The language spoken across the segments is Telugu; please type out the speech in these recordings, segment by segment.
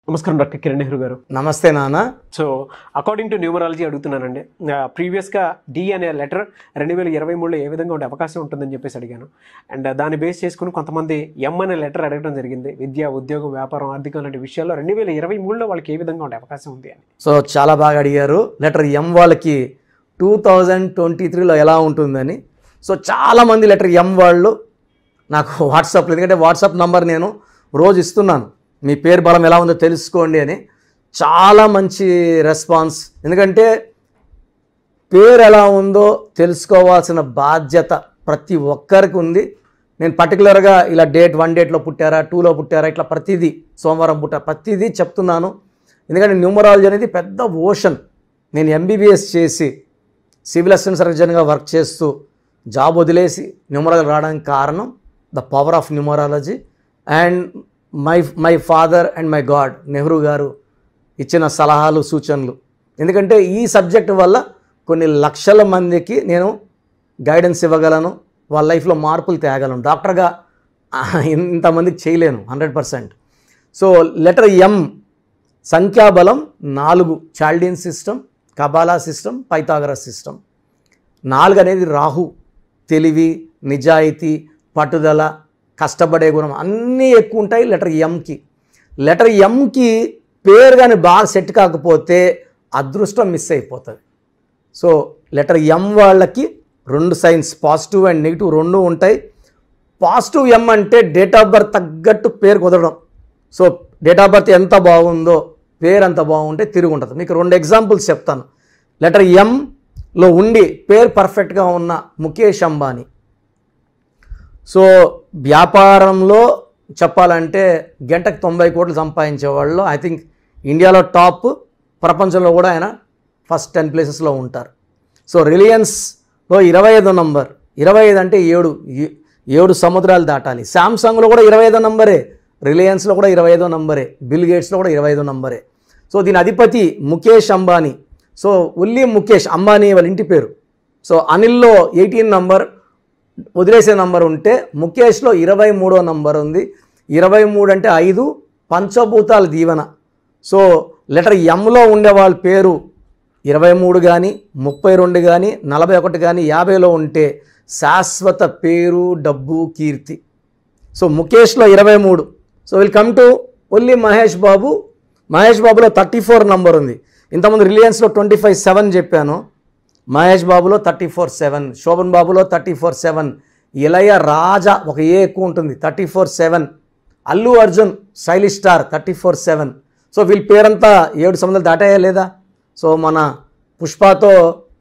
నమస్కారం డాక్టర్ కిరణ్ నెహ్రూ గారు. నమస్తే నాన్న. సో అకార్డింగ్ టు న్యూమరాలజీ అడుగుతున్నానండి. ప్రీవియస్గా డి అనే లెటర్ 2023లో ఏ విధంగా ఉండే అవకాశం ఉంటుందని చెప్పేసి అడిగాను. అండ్ దాన్ని బేస్ చేసుకుని కొంతమంది ఎం అనే లెటర్ అడగడం జరిగింది. విద్య, ఉద్యోగం, వ్యాపారం, ఆర్థికం లాంటి విషయాల్లో 2023లో వాళ్ళకి ఏ విధంగా ఉండే అవకాశం ఉంది అని. సో చాలా బాగా అడిగారు. లెటర్ ఎం వాళ్ళకి 2023లో ఎలా ఉంటుందని. సో చాలామంది లెటర్ ఎం వాళ్ళు నాకు వాట్సాప్లో, ఎందుకంటే వాట్సాప్ నంబర్ నేను రోజు ఇస్తున్నాను, మీ పేరు బలం ఎలా ఉందో తెలుసుకోండి అని. చాలా మంచి రెస్పాన్స్. ఎందుకంటే పేరు ఎలా ఉందో తెలుసుకోవాల్సిన బాధ్యత ప్రతి ఒక్కరికి ఉంది. నేను పర్టికులర్గా ఇలా డేట్ 1 డేట్లో పుట్టారా, 2లో పుట్టారా, ఇట్లా ప్రతిదీ సోమవారం పుట్టారా ప్రతిదీ చెప్తున్నాను. ఎందుకంటే న్యూమరాలజీ అనేది పెద్ద ఓషన్. నేను ఎంబీబీఎస్ చేసి సివిల్ అసిస్టెంట్ సర్జన్గా వర్క్ చేస్తూ జాబ్ వదిలేసి న్యూమరాలజీ రావడానికి కారణం the power of numerology and my father and my God Nehru గారు ఇచ్చిన సలహాలు, సూచనలు. ఎందుకంటే ఈ సబ్జెక్ట్ వల్ల కొన్ని లక్షల మందికి నేను గైడెన్స్ ఇవ్వగలను, వాళ్ళ లైఫ్లో మార్పులు తేగలను. డాక్టర్గా ఇంతమందికి చేయలేను 100%. సో లెటర్ ఎం సంఖ్యాబలం 4, Chaldean system, Kabbalah system, Pythagoras system. 4 అనేది రాహు, తెలివి, నిజాయితీ, పట్టుదల, కష్టపడే గుణం అన్నీ ఎక్కువ ఉంటాయి లెటర్ ఎంకి. లెటర్ ఎంకి పేరు కానీ బాగా సెట్ కాకపోతే అదృష్టం మిస్ అయిపోతుంది. సో లెటర్ ఎం వాళ్ళకి 2 సైన్స్, పాజిటివ్ అండ్ నెగిటివ్ 2 ఉంటాయి. పాజిటివ్ ఎం అంటే డేట్ ఆఫ్ బర్త్ తగ్గట్టు పేరు కుదరడం. సో డేట్ ఆఫ్ బర్త్ ఎంత బాగుందో పేరు అంత బాగుంటే తిరిగి ఉంటుంది. మీకు 2 ఎగ్జాంపుల్స్ చెప్తాను. లెటర్ ఎంలో ఉండి పేరు పర్ఫెక్ట్గా ఉన్న ముఖేష్ అంబానీ. సో వ్యాపారంలో చెప్పాలంటే గంటకు 90 కోట్లు సంపాదించే వాళ్ళు ఐ థింక్ ఇండియాలో టాప్, ప్రపంచంలో కూడా ఆయన ఫస్ట్ 10 ప్లేసెస్లో ఉంటారు. So రిలయన్స్లో 25వ number. 25 అంటే 7 సముద్రాలు దాటాలి. శాంసంగ్లో కూడా 25వ నంబరే, రిలయన్స్లో కూడా 25వ నంబరే, బిల్ గేట్స్లో కూడా 25వ నంబరే. సో దీని అధిపతి ముఖేష్ అంబానీ. సో ఉల్లి ముఖేష్ అంబానీ వాళ్ళ ఇంటి పేరు. సో అనిల్లో 18 నంబర్ వదిలేసే నంబర్ ఉంటే ముఖేష్లో 23వ నంబర్ ఉంది. 23 అంటే 5, పంచభూతాల దీవెన. సో లెటర్ ఎంలో ఉండే వాళ్ళ పేరు 23 కానీ, 32 కానీ, 41 కానీ, 50లో ఉంటే శాశ్వత పేరు, డబ్బు, కీర్తి. సో ముఖేష్లో 23. So will come to only Mahesh Babu. Mahesh బాబులో 34 నంబర్ ఉంది. ఇంతకుముందు రిలయన్స్లో 25/7 చెప్పాను. మహేష్ బాబులో 34/7, శోభన్ బాబులో 34/7, ఇలయ రాజా ఒక ఏ ఎక్కువ ఉంటుంది 34/7, Allu Arjun stylish star 34/7. So వీళ్ళ పేరంతా 7 సముద్రాలు దాటాయా లేదా? సో మన పుష్పతో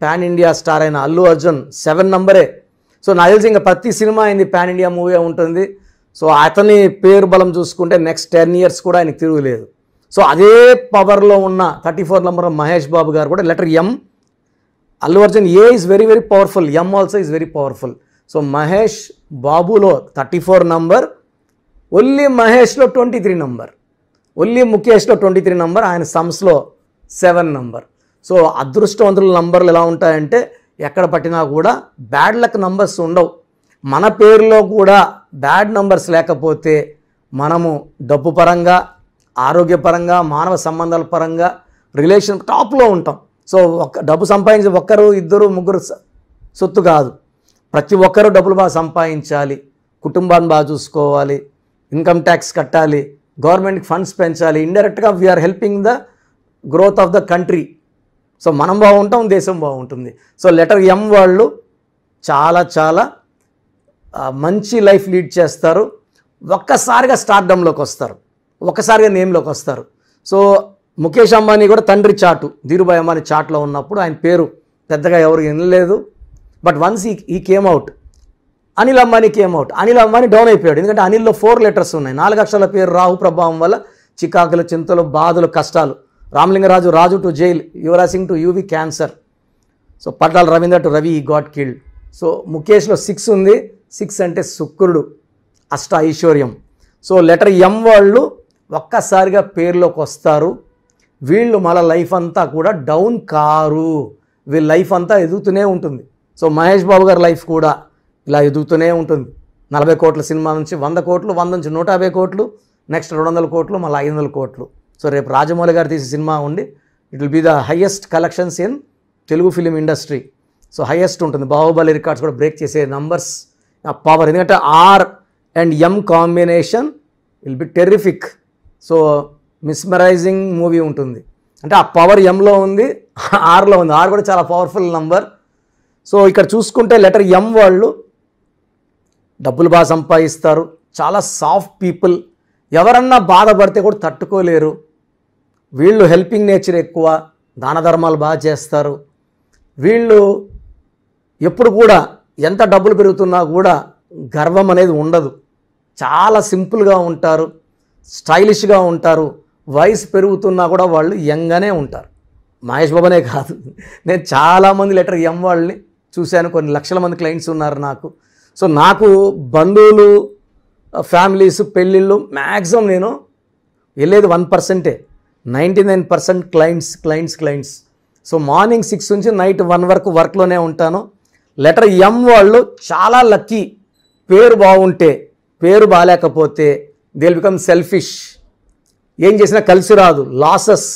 పాన్ ఇండియా స్టార్ అయిన అల్లు అర్జున్ 7 నంబరే. సో నాకు తెలిసి ఇంకా ప్రతి సినిమా అయింది పాన్ ఇండియా మూవీ ఉంటుంది. సో అతని పేరు బలం చూసుకుంటే నెక్స్ట్ 10 ఇయర్స్ కూడా ఆయనకి తిరుగులేదు. సో అదే పవర్లో ఉన్న 34 నంబర్ మహేష్ బాబు గారు కూడా letter M. Allu Arjun A is very very powerful, M also is very powerful. So Mahesh బాబులో 34 నంబర్, ఒల్లి మహేష్లో 23 నంబర్, ఒల్లి ముఖేష్లో 23 నంబర్, ఆయన సమ్స్లో 7 నంబర్. సో అదృష్టవంతుల నంబర్లు ఎలా ఉంటాయంటే ఎక్కడ పట్టినా కూడా బ్యాడ్ లక్ నంబర్స్ ఉండవు. మన పేరులో కూడా బ్యాడ్ నంబర్స్ లేకపోతే మనము డబ్బు పరంగా, ఆరోగ్యపరంగా, మానవ సంబంధాల పరంగా, రిలేషన్ టాప్లో ఉంటాం. సో డబ్బు సంపాదించి 1, 2, 3 సొత్తు కాదు. ప్రతి ఒక్కరూ డబ్బులు బాగా సంపాదించాలి, కుటుంబాన్ని బాగా చూసుకోవాలి, ఇన్కమ్ ట్యాక్స్ కట్టాలి, గవర్నమెంట్కి ఫండ్స్ పెంచాలి. ఇండైరెక్ట్గా we are helping the growth of the country. So మనం బాగుంటాం, దేశం బాగుంటుంది. సో లెటర్ ఎం వాళ్ళు చాలా చాలా మంచి లైఫ్ లీడ్ చేస్తారు. ఒక్కసారిగా స్టార్డమ్లోకి వస్తారు, ఒక్కసారిగా నేమ్లోకి వస్తారు. సో ముఖేష్ అంబానీ కూడా తండ్రి చాటు, ధీరుభాయ్ అంబానీ చాట్లో ఉన్నప్పుడు ఆయన పేరు పెద్దగా ఎవరు వినలేదు. బట్ వన్స్ ఈ came out, Anil Ambani came out. Anil Ambani down అయిపోయాడు. ఎందుకంటే అనిల్లో 4 లెటర్స్ ఉన్నాయి. 4 అక్షరాల పేరు. రాహు ప్రభావం వల్ల చికాకులు, చింతలు, బాధలు, కష్టాలు. Ramalingaraju, Raju to jail, Yuvraj Singh to Yuvi cancer. So పట్టాల Ravindra to Ravi got killed. So ముఖేష్లో 6 ఉంది. 6 అంటే శుక్రుడు, అష్ట ఐశ్వర్యం. సో లెటర్ ఎం వాళ్ళు ఒక్కసారిగా పేరులోకి వస్తారు. వీళ్ళు మళ్ళీ లైఫ్ అంతా కూడా డౌన్ కారు, వీళ్ళ లైఫ్ అంతా ఎదుగుతూనే ఉంటుంది. సో మహేష్ బాబు గారి లైఫ్ కూడా ఇలా ఎదుగుతూనే ఉంటుంది. 40 కోట్ల సినిమా నుంచి 100 కోట్లు, 100 నుంచి 150 కోట్లు, నెక్స్ట్ 200 కోట్లు, మళ్ళీ 500 కోట్లు. సో రేపు రాజమౌళి గారు తీసే సినిమా ఉండి it will be the highest collections in Telugu film industry. So highest ఉంటుంది. బాహుబలి రికార్డ్స్ కూడా బ్రేక్ చేసే నంబర్స్ పవర్. ఎందుకంటే R and M combination will be terrific. So mesmerising movie ఉంటుంది. అంటే ఆ పవర్ ఎంలో ఉంది, ఆర్లో ఉంది. ఆర్ కూడా చాలా పవర్ఫుల్ నంబర్. సో ఇక్కడ చూసుకుంటే లెటర్ ఎం వాళ్ళు డబ్బులు బాగా సంపాదిస్తారు, చాలా సాఫ్ట్ పీపుల్, ఎవరన్నా బాధపడితే కూడా తట్టుకోలేరు. వీళ్ళు హెల్పింగ్ నేచర్ ఎక్కువ, దాన ధర్మాలు బాగా చేస్తారు. వీళ్ళు ఎప్పుడు కూడా ఎంత డబ్బులు పెరుగుతున్నా కూడా గర్వం అనేది ఉండదు. చాలా సింపుల్గా ఉంటారు, స్టైలిష్గా ఉంటారు. వయసు పెరుగుతున్నా కూడా వాళ్ళు యంగానే ఉంటారు. మహేష్ బాబునే కాదు, నేను చాలామంది లెటర్ ఎం వాళ్ళని చూశాను. కొన్ని లక్షల మంది క్లయింట్స్ ఉన్నారు నాకు. సో నాకు బంధువులు, ఫ్యామిలీస్, పెళ్ళిళ్ళు మ్యాక్సిమం నేను వెళ్ళేది 1%. 99% క్లయింట్స్. సో మార్నింగ్ 6 నుంచి నైట్ 1 వరకు వర్క్లోనే ఉంటాను. లెటర్ ఎం వాళ్ళు చాలా లక్కీ. పేరు బాగుంటే, పేరు బాగాలేకపోతే దే విల్ బికమ్ సెల్ఫిష్. ఏం చేసినా కలిసి రాదు, లాసెస్.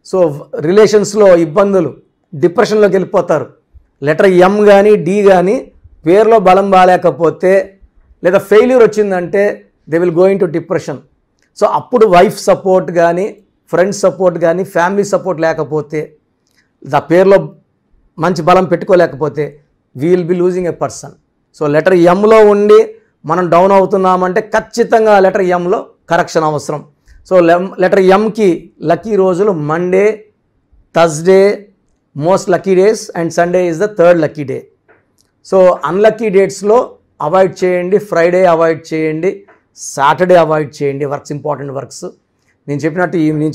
సో రిలేషన్స్లో ఇబ్బందులు, డిప్రెషన్లోకి వెళ్ళిపోతారు. లెటర్ ఎం కానీ డి కానీ పేరులో బలం బాగాలేకపోతే లేదా ఫెయిల్యూర్ వచ్చిందంటే they will go in to depression. So అప్పుడు వైఫ్ సపోర్ట్ కానీ, ఫ్రెండ్స్ సపోర్ట్ కానీ, ఫ్యామిలీ సపోర్ట్ లేకపోతే, ఆ పేరులో మంచి బలం పెట్టుకోలేకపోతే we will be losing a person. So letter ఎంలో ఉండి మనం డౌన్ అవుతున్నామంటే ఖచ్చితంగా లెటర్ ఎంలో కరెక్షన్ అవసరం. సో లెటర్ ఎంకి లక్కీ రోజులు Monday, Thursday most lucky days and Sunday is the third lucky day. So unlucky డేట్స్లో అవాయిడ్ చేయండి. ఫ్రైడే అవాయిడ్ చేయండి, సాటర్డే అవాయిడ్ చేయండి. వర్క్స్, ఇంపార్టెంట్ వర్క్స్ నేను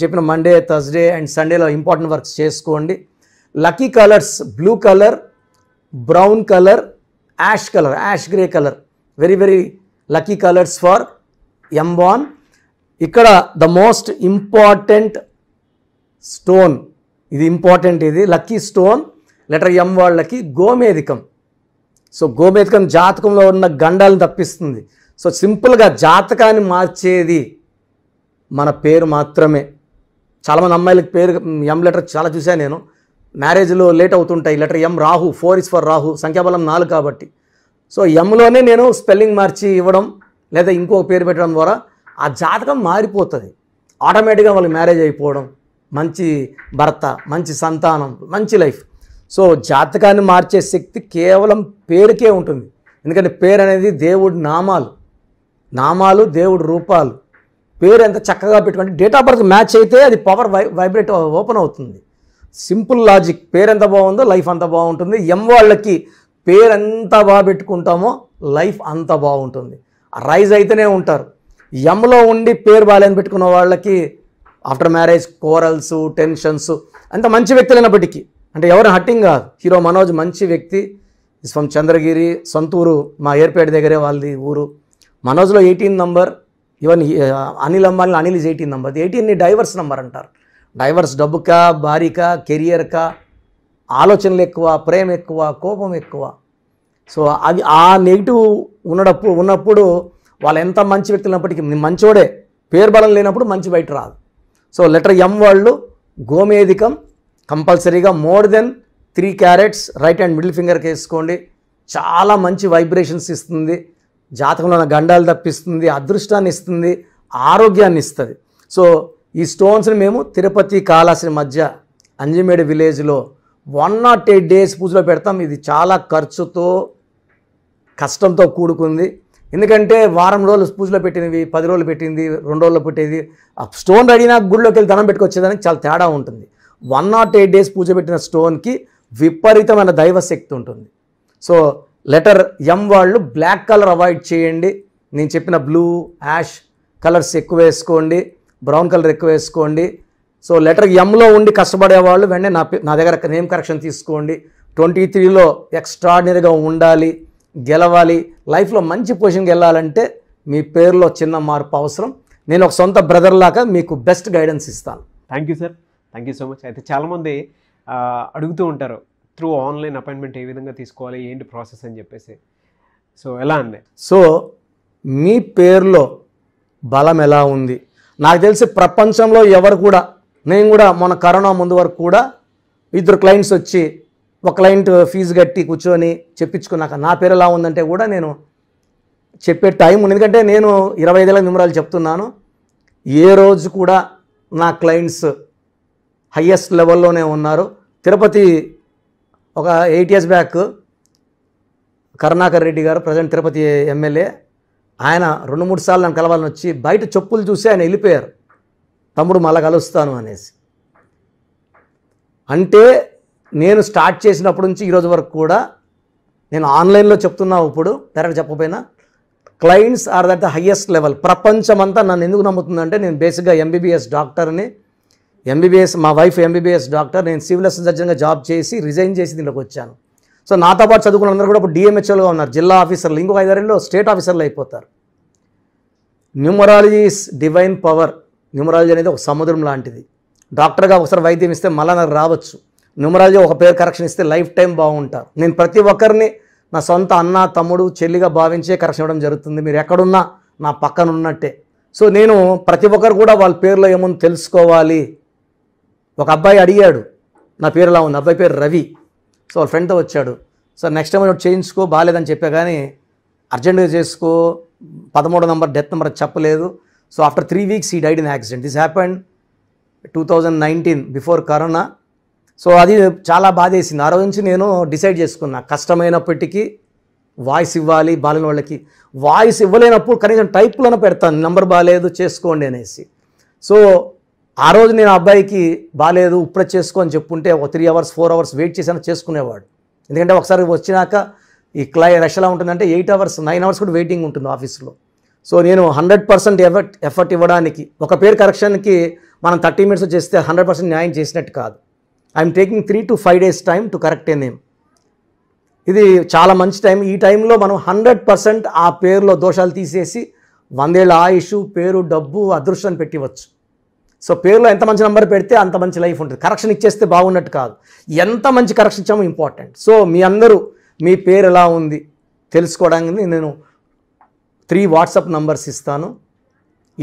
చెప్పిన మండే, థర్స్డే అండ్ సండేలో ఇంపార్టెంట్ వర్క్స్ చేసుకోండి. Lucky colours blue colour, brown colour, ash colour, ash grey colour, very very lucky colours for M1. ఇక్కడ ద మోస్ట్ ఇంపార్టెంట్ స్టోన్, ఇది ఇంపార్టెంట్, ఇది లక్కీ స్టోన్ లెటర్ ఎం వాళ్ళకి గోమేధికం. సో గోమేధికం జాతకంలో ఉన్న గండాలను తప్పిస్తుంది. సో సింపుల్గా జాతకాన్ని మార్చేది మన పేరు మాత్రమే. చాలామంది అమ్మాయిలకి పేరు ఎం లెటర్ చాలా చూశాను నేను. మ్యారేజ్లో లేట్ అవుతుంటాయి. Letter M Rahu, 4 is for Rahu, సంఖ్యాబలం 4 కాబట్టి. సో ఎంలోనే నేను స్పెల్లింగ్ మార్చి ఇవ్వడం లేదా ఇంకో పేరు పెట్టడం ద్వారా ఆ జాతకం మారిపోతుంది. ఆటోమేటిక్గా వాళ్ళకి మ్యారేజ్ అయిపోవడం, మంచి భర్త, మంచి సంతానం, మంచి లైఫ్. సో జాతకాన్ని మార్చే శక్తి కేవలం పేరుకే ఉంటుంది. ఎందుకంటే పేరు అనేది దేవుడి నామాలు దేవుడి రూపాలు. పేరు ఎంత చక్కగా పెట్టుకుంటే డేట్ ఆఫ్ బర్త్ మ్యాచ్ అయితే అది పవర్ వైబ్రేట్ ఓపెన్ అవుతుంది. Simple logic. పేరు ఎంత బాగుందో లైఫ్ అంత బాగుంటుంది. ఎం వాళ్ళకి పేరు ఎంత బాగా పెట్టుకుంటామో లైఫ్ అంత బాగుంటుంది. రైజ్ అయితేనే ఉంటారు. ఎంలో ఉండి పేరు బాగాలేని పెట్టుకున్న వాళ్ళకి ఆఫ్టర్ మ్యారేజ్ కోరల్స్, టెన్షన్స్. అంత మంచి వ్యక్తులైనప్పటికీ, అంటే ఎవరు హట్టింగ్ కాదు. హీరో మనోజ్ మంచి వ్యక్తి, ఇస్ ఫ్రమ్ చంద్రగిరి, సొంతూరు మా ఏర్పేట దగ్గరే వాళ్ళది ఊరు. మనోజ్లో 18 number. Even Anil Ambani Anil is 18 number. 18ని డైవర్స్ నంబర్ అంటారు. డైవర్స్ డబ్బుకా, భార్యకా, కెరియర్కా, ఆలోచనలు ఎక్కువ, ప్రేమ ఎక్కువ, కోపం ఎక్కువ. సో అది ఆ నెగిటివ్ ఉన్నప్పుడు వాళ్ళు ఎంత మంచి వ్యక్తులు ఉన్నప్పటికీ మంచోడే, పేరు బలం లేనప్పుడు మంచి బయట రాదు. సో లెటర్ ఎం వాళ్ళు గోమేధికం కంపల్సరీగా more than 3 carats right and middle ఫింగర్కి వేసుకోండి. చాలా మంచి వైబ్రేషన్స్ ఇస్తుంది. జాతకంలో ఉన్న గండాలు తప్పిస్తుంది, అదృష్టాన్ని ఇస్తుంది, ఆరోగ్యాన్ని ఇస్తుంది. సో ఈ స్టోన్స్ని మేము తిరుపతి కాళహస్తి మధ్య అంజిమేడు విలేజ్లో 108 days పూజలో పెడతాం. ఇది చాలా ఖర్చుతో, కష్టంతో కూడుకుంది. ఎందుకంటే వారం రోజులు పూజలో పెట్టినవి, 10 రోజులు పెట్టింది, 2 రోజుల్లో పెట్టేది, ఆ స్టోన్ రెడీనా గుడిలోకి వెళ్ళి ధనం పెట్టుకొచ్చేదానికి చాలా తేడా ఉంటుంది. 108 days పూజ పెట్టిన స్టోన్కి విపరీతమైన దైవశక్తి ఉంటుంది. సో లెటర్ ఎం వాళ్ళు బ్లాక్ కలర్ అవాయిడ్ చేయండి. నేను చెప్పిన బ్లూ, యాష్ కలర్స్ ఎక్కువ వేసుకోండి, బ్రౌన్ కలర్ ఎక్కువ వేసుకోండి. సో లెటర్ ఎంలో ఉండి కష్టపడే వాళ్ళు వెంటనే నా దగ్గర నేమ్ కరెక్షన్ తీసుకోండి. 23లో ఎక్స్ట్రాడినరీగా ఉండాలి, గెలవాలి, లైఫ్లో మంచి పొజిషన్కి వెళ్ళాలంటే మీ పేరులో చిన్న మార్పు అవసరం. నేను ఒక సొంత బ్రదర్ లాగా మీకు బెస్ట్ గైడెన్స్ ఇస్తాను. Thank you sir, thank you so much. అయితే చాలామంది అడుగుతూ ఉంటారు త్రూ ఆన్లైన్ అపాయింట్మెంట్ ఏ విధంగా తీసుకోవాలి, ఏంటి ప్రాసెస్ అని చెప్పేసి. సో ఎలా అండి? సో మీ పేరులో బలం ఎలా ఉంది, నాకు తెలిసి ప్రపంచంలో ఎవరు కూడా, నేను కూడా మొన్న కరోనా ముందు వరకు కూడా 2 క్లయింట్స్ వచ్చి ఒక క్లయింట్ ఫీజు కట్టి కూర్చొని చెప్పించుకున్నాక నా పేరు ఎలా ఉందంటే కూడా నేను చెప్పే టైం ఉంది. ఎందుకంటే నేను 25 ఏళ్ళ న్యూమరాలజీ చెప్తున్నాను. ఏ రోజు కూడా నా క్లయింట్స్ హయ్యెస్ట్ లెవెల్లోనే ఉన్నారు. తిరుపతి ఒక 8 years బ్యాక్ కరుణాకర్ రెడ్డి గారు ప్రజెంట్ తిరుపతి ఎమ్మెల్యే, ఆయన 2-3 సార్లు నన్ను కలవాలని వచ్చి బయట చెప్పులు చూసి ఆయన వెళ్ళిపోయారు, తమ్ముడు మళ్ళా కలుస్తాను అనేసి. అంటే నేను స్టార్ట్ చేసినప్పటి నుంచి ఈరోజు వరకు కూడా నేను ఆన్లైన్లో చెప్తున్నా, ఇప్పుడు డైరెక్ట్ చెప్పకపోయినా clients are that the highest level. ప్రపంచమంతా నన్ను ఎందుకు నమ్ముతుందంటే నేను బేసిక్గా ఎంబీబీఎస్ డాక్టర్ని. మా వైఫ్ ఎంబీబీఎస్ డాక్టర్. నేను సివిల్ సర్జన్గా జాబ్ చేసి రిజైన్ చేసి దీంట్లోకి వచ్చాను. సో నాతో పాటు చదువుకున్న అందరూ కూడా ఇప్పుడు డిఎంహెచ్ఓలుగా ఉన్నారు, జిల్లా ఆఫీసర్లు, ఇంకొక 5 ఏళ్ళలో స్టేట్ ఆఫీసర్లు అయిపోతారు. Numerology is divine power. Numerology అనేది ఒక సముద్రం లాంటిది. డాక్టర్గా ఒకసారి వైద్యం ఇస్తే మళ్ళా నాకు రావచ్చు. న్యూమరాలజీ ఒక పేరు కరెక్షన్ ఇస్తే లైఫ్ టైం బాగుంటారు. నేను ప్రతి ఒక్కరిని నా సొంత అన్న, తమ్ముడు, చెల్లిగా భావించే కరెక్షన్ ఇవ్వడం జరుగుతుంది. మీరు ఎక్కడున్నా నా పక్కన ఉన్నట్టే. సో నేను ప్రతి ఒక్కరు కూడా వాళ్ళ పేరులో ఏముంది తెలుసుకోవాలి. ఒక అబ్బాయి అడిగాడు నా పేరు ఎలా ఉంది, అబ్బాయి పేరు రవి. సో వాళ్ళ ఫ్రెండ్తో వచ్చాడు, సార్ నెక్స్ట్ టైం చేయించుకో, బాగాలేదని చెప్పా కానీ అర్జెంటుగా చేసుకో, 13వ నంబర్ డెత్ నెంబర్ చెప్పలేదు. సో ఆఫ్టర్ 3 weeks ఈ died in accident. This happened 2019 before corona. So అది చాలా బాధేసింది. ఆ రోజు నుంచి నేను డిసైడ్ చేసుకున్నా, కష్టమైనప్పటికీ వాయిస్ ఇవ్వాలి. బాలేని వాళ్ళకి వాయిస్ ఇవ్వలేనప్పుడు కనీసం టైప్లోనే పెడతాను, నెంబర్ బాగాలేదు చేసుకోండి అనేసి. సో ఆ రోజు నేను అబ్బాయికి బాగాలేదు ఇప్పుడే చేసుకో అని చెప్పుంటే ఒక 3 hours 4 hours వెయిట్ చేశాను, చేసుకునేవాడు. ఎందుకంటే ఒకసారి వచ్చినాక ఈ రష్ ఎలా ఉంటుందంటే 8 hours 9 hours కూడా వెయిటింగ్ ఉంటుంది ఆఫీస్లో. సో నేను 100% ఎఫర్ట్ ఇవ్వడానికి, ఒక పేరు కరెక్షన్కి మనం 30 minutes చేస్తే 100% న్యాయం చేసినట్టు కాదు. I'm taking 3 to 5 days time to correct A name. ఇది చాలా మంచి టైం. ఈ టైంలో మనం 100% ఆ పేరులో దోషాలు తీసేసి 100 ఏళ్ళ ఆయుష్, పేరు, డబ్బు, అదృష్టాన్ని పెట్టివచ్చు. సో పేరులో ఎంత మంచి నెంబర్ పెడితే అంత మంచి లైఫ్ ఉంటుంది. కరెక్షన్ ఇచ్చేస్తే బాగున్నట్టు కాదు, ఎంత మంచి కరెక్షన్ ఇచ్చామో ఇంపార్టెంట్. సో మీ అందరూ మీ పేరు ఎలా ఉంది తెలుసుకోవడానికి నేను 3 WhatsApp నంబర్స్ ఇస్తాను.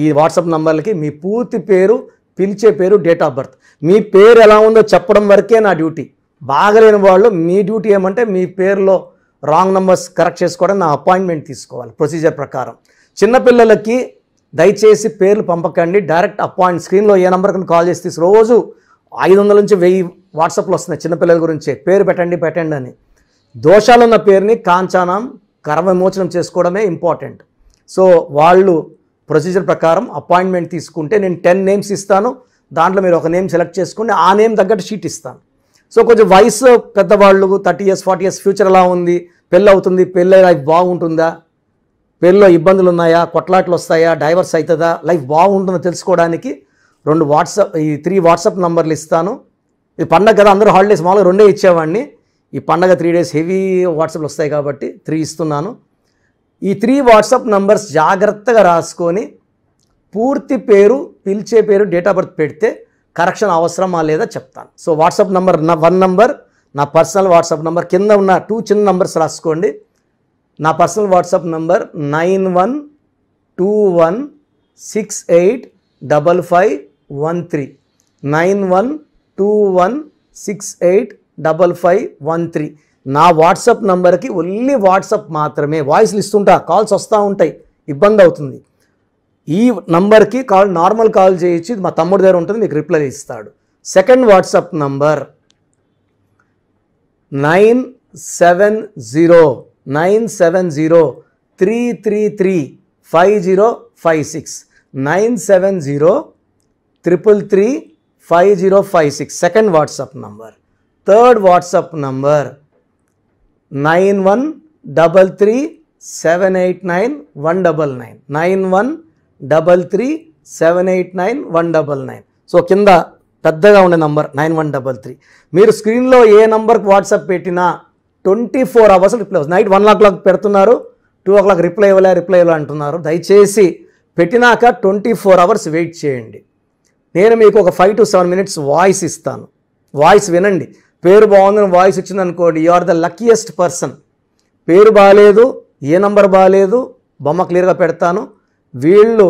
ఈ వాట్సాప్ నంబర్లకి మీ పూర్తి పేరు, పిలిచే పేరు, డేట్ ఆఫ్ బర్త్, మీ పేరు ఎలా ఉందో చెప్పడం వరకే నా డ్యూటీ. బాగలేని వాళ్ళు మీ డ్యూటీ ఏమంటే మీ పేరులో రాంగ్ నెంబర్స్ కరెక్ట్ చేసుకోవడం, నా అపాయింట్మెంట్ తీసుకోవాలి ప్రొసీజర్ ప్రకారం. చిన్నపిల్లలకి దయచేసి పేర్లు పంపకండి, డైరెక్ట్ అపాయింట్. స్క్రీన్లో ఏ నెంబర్కి కాల్ చేసి రోజు 500 నుంచి 1000 వాట్సాప్లు వస్తున్నాయి చిన్నపిల్లల గురించి, పేరు పెట్టండి అని. దోషాలున్న పేరుని కాంచానం కర్మ విమోచనం చేసుకోవడమే ఇంపార్టెంట్. సో వాళ్ళు ప్రొసీజర్ ప్రకారం అపాయింట్మెంట్ తీసుకుంటే నేను 10 names ఇస్తాను. దాంట్లో మీరు ఒక నేమ్ సెలెక్ట్ చేసుకుని ఆ నేమ్ తగ్గట్టు షీట్ ఇస్తాను. సో కొంచెం వయసు పెద్దవాళ్ళు 30 years 40 years ఫ్యూచర్ ఎలా ఉంది, పెళ్ళి అవుతుంది, పెళ్ళి లైఫ్ బాగుంటుందా, పెళ్ళిలో ఇబ్బందులు ఉన్నాయా, కొట్లాట్లు వస్తాయా, డైవర్స్ అవుతుందా, లైఫ్ బాగుంటుందో తెలుసుకోవడానికి 3 వాట్సాప్ నంబర్లు ఇస్తాను. ఇది పండగ కదా, అందరూ హాలిడేస్ మామూలుగా 2 ఇచ్చేవాడిని. ఈ పండగ 3 days హెవీ వాట్సాప్లు వస్తాయి కాబట్టి 3 ఇస్తున్నాను. ఈ 3 వాట్సాప్ నంబర్స్ జాగ్రత్తగా రాసుకొని పూర్తి పేరు, పిలిచే పేరు, డేట్ ఆఫ్ బర్త్ పెడితే కరెక్షన్ అవసరమా లేదా చెప్తాను. సో వాట్సాప్ నంబర్ 1 నంబర్ నా పర్సనల్ వాట్సాప్ నంబర్, కింద ఉన్న 2 చిన్న నంబర్స్ రాసుకోండి. నా పర్సనల్ వాట్సాప్ నంబర్ 9121685513 9121685513. నా వాట్సాప్ నంబర్కి ఓన్లీ వాట్సాప్ మాత్రమే. వాయిస్లు ఇస్తుంటా, కాల్స్ వస్తూ ఉంటాయి, ఇబ్బంది అవుతుంది. ఈ నంబర్కి నార్మల్ కాల్ చేయొచ్చు, మా తమ్ముడి దగ్గర ఉంటుంది, మీకు రిప్లై ఇస్తాడు. Second WhatsApp number 970-333-5056 970-333-5056 second WhatsApp number. Third WhatsApp number 9133-789-199 9133-789-199. So కింద పెద్దగా ఉండే నంబర్ 9133. మీరు స్క్రీన్లో ఏ నంబర్కి వాట్సాప్ పెట్టినా 24 hours రిప్లై వస్తుంది. నైట్ 1 o'clock పెడుతున్నారు, 2 o'clock రిప్లై ఇవ్వలే అంటున్నారు. దయచేసి పెట్టినాక 24 hours వెయిట్ చేయండి. నేను మీకు ఒక 5 to 7 minutes వాయిస్ ఇస్తాను. వాయిస్ వినండి. పేరు బాగుందని వాయిస్ ఇచ్చింది అనుకోండి, you are the luckiest person. పేరు బాగాలేదు, ఏ నంబర్ బాగాలేదు, బొమ్మ క్లియర్గా పెడతాను. వీళ్ళు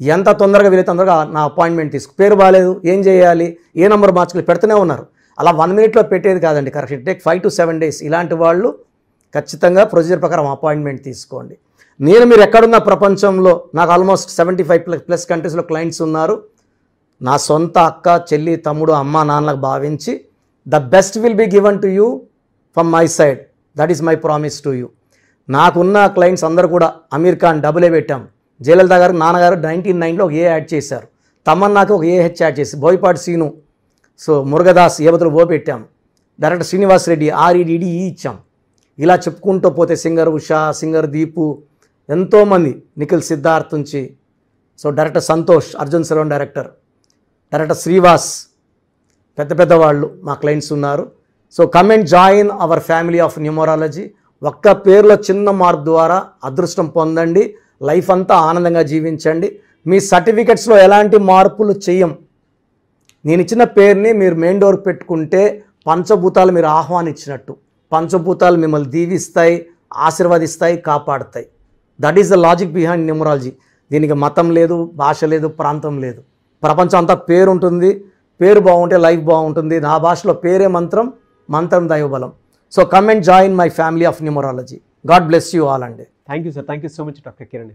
ఎంత తొందరగా వీలైతే తొందరగా నా అపాయింట్మెంట్ తీసుకో. పేరు బాగాలేదు, ఏం చేయాలి, ఏ నెంబర్ మార్చుకోవాలి, పెడుతూనే ఉన్నారు. అలా 1 minute పెట్టేది కాదండి, కరెక్ట్ టేక్ 5 to 7 days. ఇలాంటి వాళ్ళు ఖచ్చితంగా ప్రొసీజర్ ప్రకారం అపాయింట్మెంట్ తీసుకోండి. మీరు ఎక్కడున్న ప్రపంచంలో, నాకు ఆల్మోస్ట్ 75+ కంట్రీస్లో క్లయింట్స్ ఉన్నారు. నా సొంత అక్క, చెల్లి, తమ్ముడు, అమ్మ, నాన్నలకు భావించి the best will be given to you from my side. That is my promise to you. నాకున్న క్లయింట్స్ అందరూ కూడా అమీర్ ఖాన్ డబులే పెట్టాం. జయలలిత గారు నాన్నగారు 1990లో ఒక ఏ యాడ్ చేశారు. తమన్నాకి ఒక ఏహెచ్ యాడ్ చేసి, బోయపాటి సీను, సో మురుగదాస్ ఏబతులు ఓ పెట్టాం. డైరెక్టర్ శ్రీనివాస్ రెడ్డి REDD ఇచ్చాం. ఇలా చెప్పుకుంటూ పోతే సింగర్ ఉషా, సింగర్ దీపు, ఎంతోమంది, నిఖిల్ సిద్ధార్థ్ నుంచి, so director Santosh, Arjun Selvan director, director Srivas, పెద్ద వాళ్ళు మా క్లయింట్స్ ఉన్నారు. So come and join our family of numerology. ఒక్క పేరులో చిన్న మార్పు ద్వారా అదృష్టం పొందండి, లైఫ్ అంతా ఆనందంగా జీవించండి. మీ సర్టిఫికెట్స్లో ఎలాంటి మార్పులు చేయం. నేను ఇచ్చిన పేరుని మీరు మెయిన్ డోర్కి పెట్టుకుంటే పంచభూతాలు మీరు ఆహ్వానించినట్టు. పంచభూతాలు మిమ్మల్ని దీవిస్తాయి, ఆశీర్వదిస్తాయి, కాపాడుతాయి. That is the logic behind numerology. దీనికి మతం లేదు, భాష లేదు, ప్రాంతం లేదు. ప్రపంచం అంతా పేరు ఉంటుంది. పేరు బాగుంటే లైఫ్ బాగుంటుంది. నా భాషలో పేరే మంత్రం, మంత్రం దైవబలం. So come and join my family of numerology. God bless you all అండి. Thank you sir, thank you so much doctor Kiran.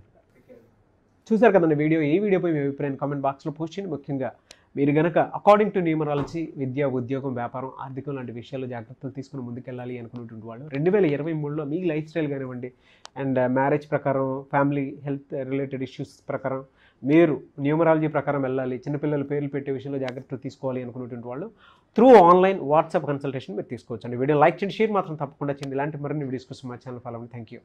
చూసారు కదండి వీడియో. ఈ వీడియోపై మీ అభిప్రాయం కామెంట్ బాక్స్లో పోస్ట్ చేయండి. ముఖ్యంగా మీరు కనుక అకార్డింగ్ టు న్యూమరాలజీ విద్య, ఉద్యోగం, వ్యాపారం, ఆర్థికం లాంటి విషయాల్లో జాగ్రత్తలు తీసుకుని ముందుకెళ్ళాలి అనుకున్నటువంటి వాళ్ళు 2023లో మీ లైఫ్ స్టైల్ కానివ్వండి అండ్ మ్యారేజ్ ప్రకారం, ఫ్యామిలీ హెల్త్ రిలేటెడ్ ఇష్యూస్ ప్రకారం మీరు న్యూమరాలజీ ప్రకారం వెళ్ళాలి, చిన్నపిల్లలు పేర్లు పెట్టే విషయంలో జాగ్రత్తలు తీసుకోవాలి అనుకున్నటువంటి వాళ్ళు త్రూ ఆన్లైన్ వాట్సాప్ కన్సల్టేషన్ మీరు తీసుకోవచ్చు అండి. వీడియో లైక్ చేయండి, షేర్ మాత్రం తప్పకుండా చేయండి. ఇలాంటి మరిన్ని వీడియోస్ కోసం మా ఛానల్ ఫాలో అవ్వండి. Thank you.